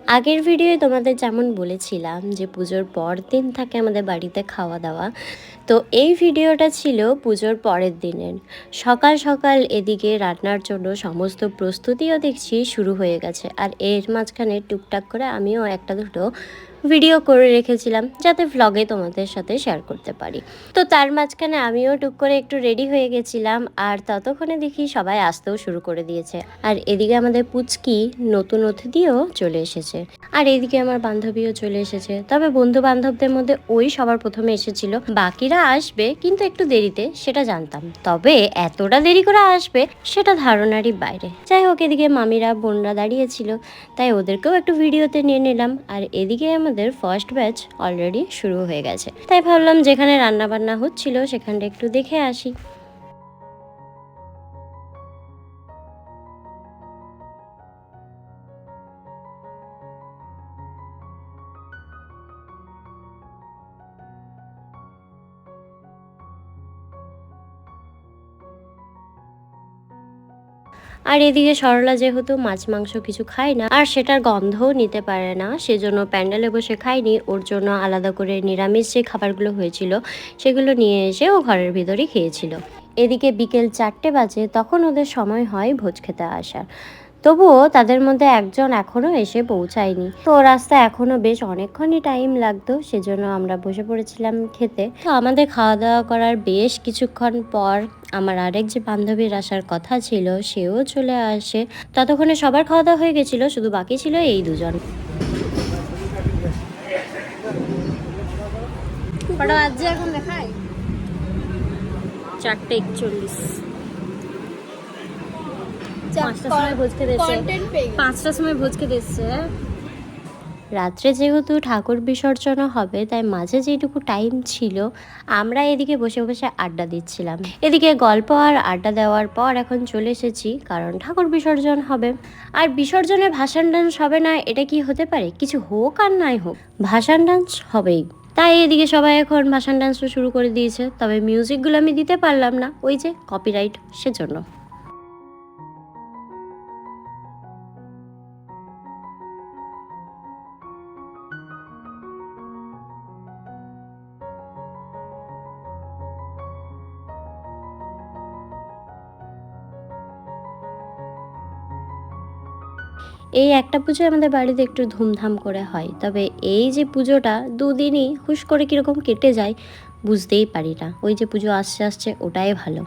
আগের ভিডিওয়ে তোমাদের যেমন বলেছিলাম যে পুজোর পর দিন থাকে আমাদের বাড়িতে খাওয়া দাওয়া, তো এই ভিডিওটা ছিল পুজোর পরের দিনের। সকাল সকাল এদিকে রান্নার জন্য সমস্ত প্রস্তুতিও দেখছি শুরু হয়ে গেছে, আর এর মাঝখানে টুকটাক করে আমিও একটা দুটো ভিডিও করে রেখেছিলাম যাতে ভ্লগে তোমাদের সাথে শেয়ার করতে পারি। তো তার মাঝখানে আমিও টুক করে একটু রেডি হয়ে গেছিলাম, আর ততক্ষণে দেখি সবাই আসতেও শুরু করে দিয়েছে। আর এদিকে আমাদের পুচকি নতুন অতিথিও চলে এসেছে, আর এদিকে আমার বান্ধবীও চলে এসেছে। তবে বন্ধু বান্ধবদের মধ্যে ওই সবার প্রথমে এসেছিল, বাকিরা আসবে কিন্তু একটু দেরিতে সেটা জানতাম, তবে এতটা দেরি করে আসবে সেটা ধারণারই বাইরে। যাই হোক, এদিকে মামিরা বোনরা দাঁড়িয়েছিল, তাই ওদেরকেও একটু ভিডিওতে নিয়ে নিলাম। আর এদিকে আমাদের ফার্স্ট ব্যাচ অলরেডি শুরু হয়ে গেছে, তাই ভাবলাম যেখানে রান্না বান্না হচ্ছিল সেখানটা একটু দেখে আসি। আর এদিকে সরলা যেহেতু মাছ মাংস কিছু খায় না আর সেটার গন্ধও নিতে পারে না, সেজন্য প্যান্ডেলে বসে খায়নি, ওর জন্য আলাদা করে নিরামিষ যে খাবারগুলো হয়েছিল সেগুলো নিয়ে এসে ও ঘরের ভিতরেই খেয়েছিল। এদিকে বিকেল 4টে বাজে, তখন ওদের সময় হয় ভোজ খেতে আসার। তবুও তাদের মধ্যে একজন এখনও এসে পৌঁছায়নি, তো রাস্তা এখনও বেশ অনেকক্ষণই টাইম লাগতো, সেজন্য আমরা বসে পড়েছিলাম খেতে। তো আমাদের খাওয়া দাওয়া করার বেশ কিছুক্ষণ পর আমার আরেক যে বান্ধবীর আসার কথা ছিল সেও চলে আসে। ততক্ষণে সবার খাওয়া দাওয়া হয়ে গেছিলো, শুধু বাকি ছিল এই দুজন। এখন দেখায় 4:41, 5টার সময় ভোজ খেতে এসছে, 5টার সময় ভোজ খেতে এসছে। রাত্রে যেহেতু ঠাকুর বিসর্জন হবে, তাই মাঝে যেটুকু টাইম ছিল আমরা এদিকে বসে বসে আড্ডা দিচ্ছিলাম। এদিকে গল্প আর আড্ডা দেওয়ার পর এখন চলে এসেছি, কারণ ঠাকুর বিসর্জন হবে। আর বিসর্জনে ভাসান ডান্স হবে না এটা কি হতে পারে? কিছু হোক আর নাই হোক, ভাসান ডান্স হবেই। তাই এদিকে সবাই এখন ভাসান ডান্সও শুরু করে দিয়েছে, তবে মিউজিকগুলো আমি দিতে পারলাম না, ওই যে কপিরাইট, সেজন্য। এই একটা পুজো আমাদের বাড়িতে একটু ধুমধাম করে হয়, তবে এই যে পুজোটা দুদিনই হুশ করে কীরকম কেটে যায় বুঝতেই পারি না। ওই যে পুজো আসছে আসছে ওটাই ভালো।